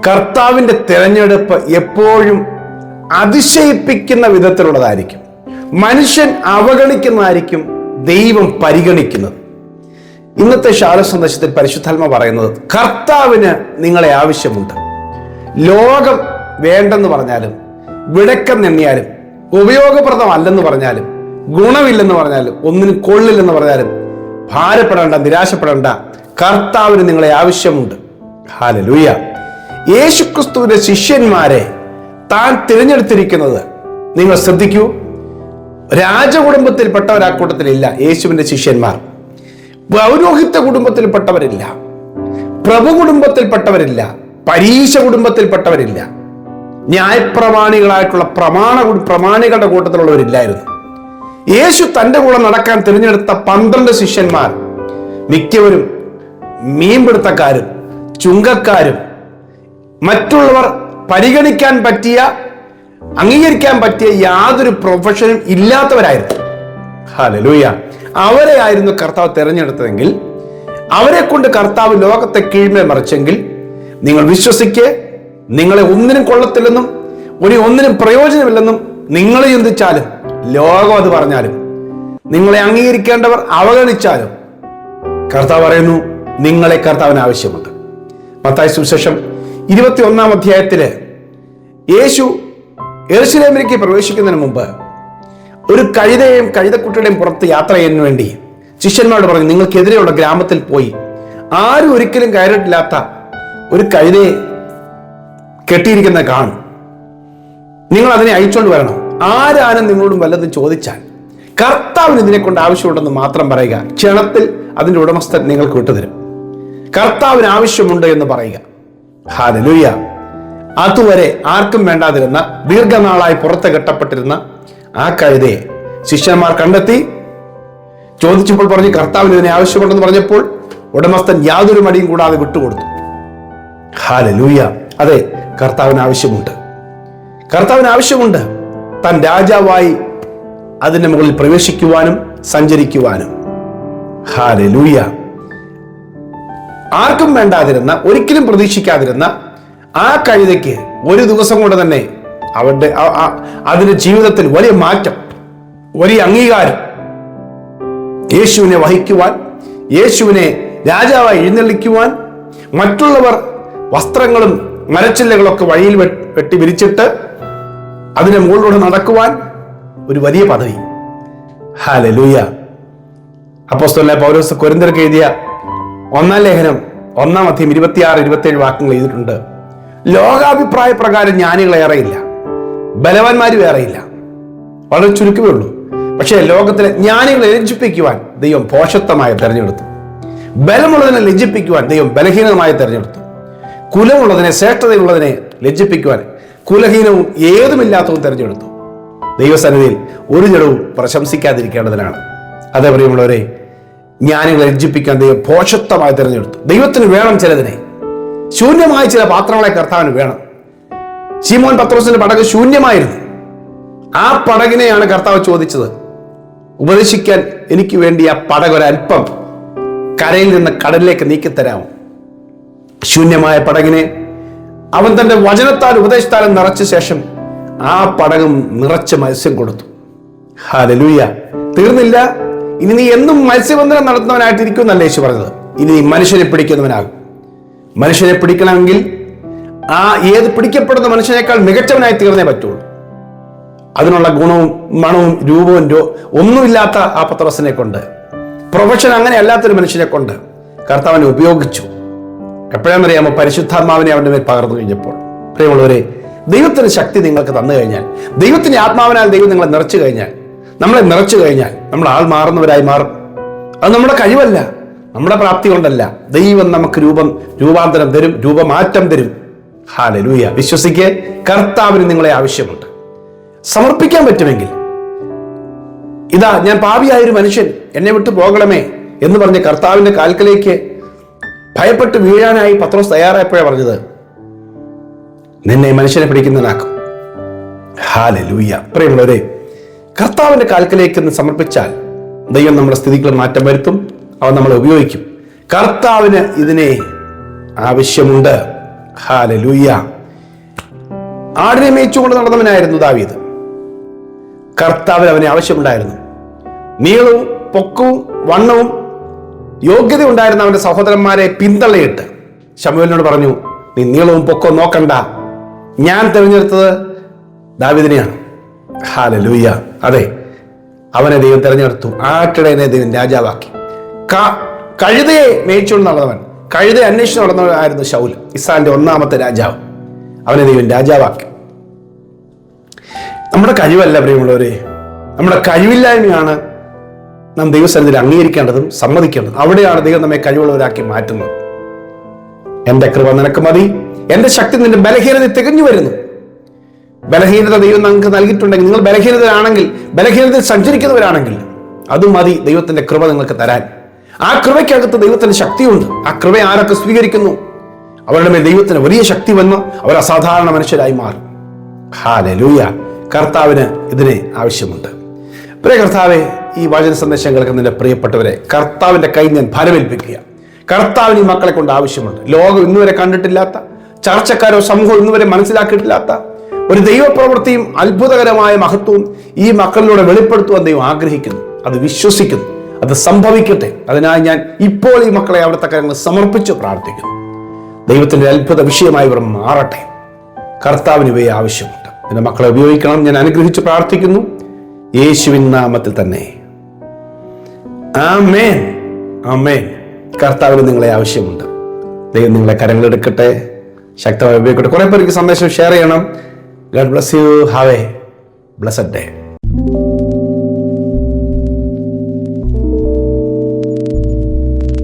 കർത്താവിൻ്റെ തിരഞ്ഞെടുപ്പ് എപ്പോഴും അതിശയിപ്പിക്കുന്ന വിധത്തിലുള്ളതായിരിക്കും. മനുഷ്യൻ അവഗണിക്കുന്നതായിരിക്കും ദൈവം പരിഗണിക്കുന്നത്. ഇന്നത്തെ ശാല സന്ദേശത്തിൽ പരിശുദ്ധാത്മ പറയുന്നത്, കർത്താവിന് നിങ്ങളെ ആവശ്യമുണ്ട്. ലോകം വേണ്ടെന്ന് പറഞ്ഞാലും, വിടക്കം നെണ്ണിയാലും, ഉപയോഗപ്രദമല്ലെന്ന് പറഞ്ഞാലും, ഗുണമില്ലെന്ന് പറഞ്ഞാലും, ഒന്നിനും കൊള്ളില്ലെന്ന് പറഞ്ഞാലും ഭാരപ്പെടേണ്ട, നിരാശപ്പെടേണ്ട. കർത്താവിന് നിങ്ങളെ ആവശ്യമുണ്ട്. ഹല്ലേലൂയ. യേശുക്രിസ്തുവിന്റെ ശിഷ്യന്മാരെ താൻ തിരഞ്ഞെടുത്തിരിക്കുന്നത് നിങ്ങൾ ശ്രദ്ധിക്കൂ. രാജകുടുംബത്തിൽപ്പെട്ടവർ ആ കൂട്ടത്തിലില്ല. യേശുവിന്റെ ശിഷ്യന്മാർ പൗരോഹിത്യ കുടുംബത്തിൽപ്പെട്ടവരില്ല, പ്രഭു കുടുംബത്തിൽപ്പെട്ടവരില്ല, പരീശ കുടുംബത്തിൽപ്പെട്ടവരില്ല, ന്യായപ്രമാണികളായിട്ടുള്ള പ്രമാണികളുടെ കൂട്ടത്തിലുള്ളവരില്ലായിരുന്നു. യേശു തന്റെ കൂടെ നടക്കാൻ തിരഞ്ഞെടുത്ത 12 ശിഷ്യന്മാർ മിക്കവരും മീൻപിടുത്തക്കാരും ചുങ്കക്കാരും മറ്റുള്ളവർ പരിഗണിക്കാൻ പറ്റിയ, അംഗീകരിക്കാൻ പറ്റിയ യാതൊരു പ്രൊഫഷനും ഇല്ലാത്തവരായിരുന്നു. ഹല്ലേലൂയ. അവരെ ആയിരുന്നു കർത്താവ് തിരഞ്ഞെടുത്തതെങ്കിൽ, അവരെ കൊണ്ട് കർത്താവ് ലോകത്തെ കീഴ്മേൽ മറിച്ചെങ്കിൽ, നിങ്ങൾ വിശ്വസിക്ക്, നിങ്ങളെ ഒന്നിനും കൊള്ളത്തില്ലെന്നും ഒന്നിനും പ്രയോജനമില്ലെന്നും നിങ്ങൾ ചിന്തിച്ചാലും, ലോകം അത് പറഞ്ഞാലും, നിങ്ങളെ അംഗീകരിക്കേണ്ടവർ അവഗണിച്ചാലും, കർത്താവ് പറയുന്നു നിങ്ങളെ കർത്താവിന് ആവശ്യമുണ്ട്. മത്തായി സുവിശേഷം 21-ാം അധ്യായത്തില് യേശു യെരൂശലേമിലേക്ക് പ്രവേശിക്കുന്നതിന് മുമ്പ് ഒരു കഴുതയും കഴുതക്കുട്ടിയുടെയും പുറത്ത് യാത്ര ചെയ്യുന്നതിന് വേണ്ടി ശിഷ്യന്മാരോട് പറഞ്ഞു, നിങ്ങൾക്കെതിരെയുള്ള ഗ്രാമത്തിൽ പോയി ആരും ഒരിക്കലും കയറിയിട്ടില്ലാത്ത ഒരു കഴുതയെ കെട്ടിയിരിക്കുന്ന കാണും, നിങ്ങൾ അതിനെ അയച്ചുകൊണ്ട് വരണം. ആരാനും നിങ്ങളോടും വല്ലതും ചോദിച്ചാൽ കർത്താവിന് ഇതിനെ കൊണ്ട് ആവശ്യമുണ്ടെന്ന് മാത്രം പറയുക. ക്ഷണത്തിൽ അതിന്റെ ഉടമസ്ഥൻ നിങ്ങൾക്ക് വിട്ടുതരും. കർത്താവിന് ആവശ്യമുണ്ട് എന്ന് പറയുക. ഹല്ലേലൂയ. അതുവരെ ആർക്കും വേണ്ടാതിരുന്ന, ദീർഘനാളായി പുറത്ത് കെട്ടപ്പെട്ടിരുന്ന ആ കഴുതയെ ശിഷ്യന്മാർ കണ്ടെത്തി. ചോദിച്ചപ്പോൾ പറഞ്ഞു, കർത്താവിന് ഇതിനെ ആവശ്യമുണ്ടെന്ന് പറഞ്ഞപ്പോൾ ഉടമസ്ഥൻ യാതൊരു മടിയും കൂടാതെ വിട്ടുകൊടുത്തു. ഹല്ലേലൂയ. അതെ, കർത്താവിന് ആവശ്യമുണ്ട്. കർത്താവിന് ആവശ്യമുണ്ട് താൻ രാജാവായി അതിന്റെ മുകളിൽ പ്രവേശിക്കുവാനും സഞ്ചരിക്കുവാനും. ഹല്ലേലൂയ. ആർക്കും വേണ്ടാതിരുന്ന, ഒരിക്കലും പ്രതീക്ഷിക്കാതിരുന്ന ആ കഴുതയ്ക്ക് ഒരു ദിവസം കൊണ്ട് തന്നെ അവരുടെ അതിന്റെ ജീവിതത്തിൽ വലിയ മാറ്റം, വലിയ അംഗീകാരം. യേശുവിനെ വഹിക്കുവാൻ, യേശുവിനെ രാജാവായി എഴുന്നള്ളിക്കുവാൻ, മറ്റുള്ളവർ വസ്ത്രങ്ങളും മരച്ചില്ലകളൊക്കെ വഴിയിൽ വെട്ടി വിരിച്ചിട്ട് അതിന്റെ മുകളിലൂടെ നടക്കുവാൻ ഒരു വലിയ പദവി. ഹല്ലേലൂയ. അപ്പോസ്തലനായ പൗലോസ് കൊരിന്ത്യർക്ക് എഴുതിയ 1-ാം ലേഖനം 1-ാം അധ്യായം 26-27 വാക്യങ്ങൾ എഴുതിയിട്ടുണ്ട്. ലോകാഭിപ്രായ പ്രകാരം ജ്ഞാനികൾ ഏറെയില്ല, ബലവാന്മാർ ഏറെയില്ല, വളരെ ചുരുക്കമേ ഉള്ളൂ. പക്ഷേ ലോകത്തിലെ ജ്ഞാനികളെ ലജ്ജിപ്പിക്കുവാൻ ദൈവം ഭോഷത്വമായി തെരഞ്ഞെടുത്തു. ബലമുള്ളതിനെ ലജ്ജിപ്പിക്കുവാൻ ദൈവം ബലഹീനമായി തെരഞ്ഞെടുത്തു. കുലമുള്ളതിനെ, ശ്രേഷ്ഠതയുള്ളതിനെ ലജ്ജിപ്പിക്കുവാൻ കുലഹീനവും ഏതുമില്ലാത്തതും തെരഞ്ഞെടുത്തു. ദൈവസന്നിധിയിൽ ഒരു ജഡവും പ്രശംസിക്കാതിരിക്കേണ്ടതിനാണ്. അതേ പ്രിയമുള്ളവരെ, ജ്ഞാനികളെ ലജ്ജിപ്പിക്കാൻ ദൈവം ഭോഷത്വമായി തെരഞ്ഞെടുത്തു. ദൈവത്തിന് വേണം ചിലതിനെ. ശൂന്യമായ ചില പാത്രങ്ങളെ കർത്താവിന് വേണം. ശീമോൻ പത്രോസിന്റെ പടക് ശൂന്യമായിരുന്നു. ആ പടകിനെയാണ് കർത്താവ് ചോദിച്ചത്, ഉപദേശിക്കാൻ എനിക്ക് വേണ്ടി ആ പടക് ഒരല്പം കരയിൽ നിന്ന് കടലിലേക്ക് നീക്കിത്തരാമോ? ശൂന്യമായ പടകിനെ അവൻ തന്റെ വചനത്താൽ ഉപദേശത്താലും നിറച്ച ശേഷം ആ പടകം നിറച്ച് മത്സ്യം കൊടുത്തു. ഹല്ലേലൂയ. തീർന്നില്ല. ഇനി നീ എന്നും മത്സ്യബന്ധനം നടത്തുന്നവനായിട്ടിരിക്കും എന്നല്ല യേശു പറഞ്ഞത്. ഇനി നീ മനുഷ്യനെ പിടിക്കുന്നവനാകും. മനുഷ്യനെ പിടിക്കണമെങ്കിൽ ഏത് പിടിക്കപ്പെടുന്ന മനുഷ്യനേക്കാൾ മികച്ചവനായി തീർന്നേ പറ്റുള്ളൂ. അതിനുള്ള ഗുണവും മണവും രൂപവും ഒന്നുമില്ലാത്ത ആ പത്രോസിനെ കൊണ്ട്, പ്രൊഫഷൻ അങ്ങനെ അല്ലാത്തൊരു മനുഷ്യനെ കൊണ്ട് കർത്താവിനെ ഉപയോഗിച്ചു. എപ്പോഴാണെന്നറിയാമോ? പരിശുദ്ധാത്മാവിനെ അവന്റെ മേൽ പകർന്നു കഴിഞ്ഞപ്പോൾ. പ്രിയമുള്ളവരെ, ദൈവത്തിന് ശക്തി നിങ്ങൾക്ക് തന്നു കഴിഞ്ഞാൽ, ദൈവത്തിന്റെ ആത്മാവിനാൽ ദൈവം നിങ്ങളെ നിറച്ചു കഴിഞ്ഞാൽ, നമ്മളെ നിറച്ചു കഴിഞ്ഞാൽ നമ്മൾ ആൾ മാറുന്നവരായി മാറും. അത് നമ്മുടെ കഴിവല്ല, നമ്മുടെ പ്രാപ്തി കൊണ്ടല്ല. ദൈവം നമുക്ക് രൂപാന്തരം തരും, രൂപമാറ്റം തരും. ഹല്ലേലൂയ. വിശ്വസിക്ക്, കർത്താവിന് നിങ്ങളെ ആവശ്യമുണ്ട്. സമർപ്പിക്കാൻ പറ്റുമെങ്കിൽ, ഇതാ ഞാൻ പാപിയായൊരു മനുഷ്യൻ, എന്നെ വിട്ടു പോകണമേ എന്ന് പറഞ്ഞ് കർത്താവിന്റെ കാൽക്കലേക്ക് ഭയപ്പെട്ട് വീഴാനായി പത്രോസ് തയ്യാറായപ്പോഴാണ് പറഞ്ഞത്, നിന്നെ മനുഷ്യനെ പിടിക്കുന്നവനാക്കും. ഹല്ലേലൂയ. പ്രിയമുള്ളവരെ, കർത്താവിന്റെ കാൽക്കലേക്ക് സമർപ്പിച്ചാൽ ദൈവം നമ്മുടെ സ്ഥിതികൾ മാറ്റം വരുത്തും. അവൻ നമ്മളെ ഉപയോഗിക്കും. കർത്താവിന് ഇതിനെ ആവശ്യമുണ്ട്. ഹല്ലേലൂയ. ആടിനെ മേയിച്ചുകൊണ്ട് നടന്നവനായിരുന്നു ദാവീദ്. കർത്താവിന് അവനെ ആവശ്യമുണ്ടായിരുന്നു. നീളവും പൊക്കവും വണ്ണവും യോഗ്യത ഉണ്ടായിരുന്ന അവന്റെ സഹോദരന്മാരെ പിന്തള്ളിയിട്ട് ശമൂവേലിനോട് പറഞ്ഞു, നീ നീളവും പൊക്കവും നോക്കണ്ട, ഞാൻ തിരഞ്ഞെടുത്തത് ദാവീദിനെയാണ്. ഹല്ലേലൂയ. അതെ, അവനെ ദൈവം തിരഞ്ഞെടുത്തു. ആട്ടിടയനെ ദൈവം രാജാവാക്കി. കഴുതയെ മേയിച്ചുകൊണ്ട് നടന്നവൻ, കഴുതയെ അന്വേഷിച്ച് നടന്നവനായിരുന്നു ശൗൽ, ഇസ്രായേലിന്റെ ഒന്നാമത്തെ രാജാവ്. അവനെ ദൈവം രാജാവാക്കി. നമ്മുടെ കഴിവല്ല പ്രിയമുള്ളവരെ, നമ്മുടെ കഴിവില്ലായ്മയാണ് നാം ദൈവസന്നിധിയിൽ അംഗീകരിക്കേണ്ടതും സമ്മതിക്കേണ്ടതും. അവിടെയാണ് ദൈവം നമ്മെ കഴിവുള്ളവരാക്കി മാറ്റുന്നത്. എന്റെ കൃപ നിനക്ക് മതി, എന്റെ ശക്തി നിന്റെ ബലഹീനത തികഞ്ഞു വരുന്നു. ബലഹീനത ദൈവം നിങ്ങൾക്ക് നൽകിയിട്ടുണ്ടെങ്കിൽ, നിങ്ങൾ ബലഹീനതയാണെങ്കിൽ, ബലഹീനതയിൽ സഞ്ചരിക്കുന്നവരാണെങ്കിൽ, അത് മതി ദൈവത്തിന്റെ കൃപ നിങ്ങൾക്ക് തരാൻ. ആ കൃപയ്ക്കകത്ത് ദൈവത്തിന്റെ ശക്തിയുണ്ട്. ആ കൃപ ആരൊക്കെ സ്വീകരിക്കുന്നു അവരുടെ മേൽ ദൈവത്തിന് വലിയ ശക്തി വന്ന് അവർ അസാധാരണ മനുഷ്യരായി മാറും. ഹല്ലേലൂയ. കർത്താവിന് ഇതിനെ ആവശ്യമുണ്ട്. പ്രിയ കർത്താവെ, ഈ വചന സന്ദേശം കേൾക്കുന്നതിന്റെ പ്രിയപ്പെട്ടവരെ, കർത്താവിന്റെ കൈ ഞാൻ ഫലമേൽപ്പിക്കുക. കർത്താവിന് ഈ മക്കളെ കൊണ്ട് ആവശ്യമുണ്ട്. ലോകം ഇന്നുവരെ കണ്ടിട്ടില്ലാത്ത, ചർച്ചക്കാരോ സമൂഹം ഇന്നുവരെ മനസ്സിലാക്കിയിട്ടില്ലാത്ത ഒരു ദൈവപ്രവൃത്തിയും അത്ഭുതകരമായ മഹത്വവും ഈ മക്കളിലൂടെ വെളിപ്പെടുത്തുവാൻ ദൈവം ആഗ്രഹിക്കുന്നു. അത് വിശ്വസിക്കുന്നു. അത് സംഭവിക്കട്ടെ. അതിനായി ഞാൻ ഇപ്പോൾ ഈ മക്കളെ അവിടുത്തെ കാര്യങ്ങൾ സമർപ്പിച്ച് പ്രാർത്ഥിക്കുന്നു. ദൈവത്തിന്റെ അത്ഭുത വിഷയമായി ഇവർ മാറട്ടെ. കർത്താവിന് ഇവയെ ആവശ്യമുണ്ട്. എന്റെ മക്കളെ ഉപയോഗിക്കണം. ഞാൻ അനുഗ്രഹിച്ച് പ്രാർത്ഥിക്കുന്നു യേശുവിൻ നാമത്തിൽ തന്നെ. ആമേൻ, ആമേൻ. കർത്താവിന് നിങ്ങളെ ആവശ്യമുണ്ട്. ദൈവം നിങ്ങളെ കരങ്ങളെടുക്കട്ടെ, ശക്തമായി ഉപയോഗിക്കട്ടെ. കുറെ പേർക്ക് സന്ദേശം ഷെയർ ചെയ്യണം. God bless you. Have a blessed day.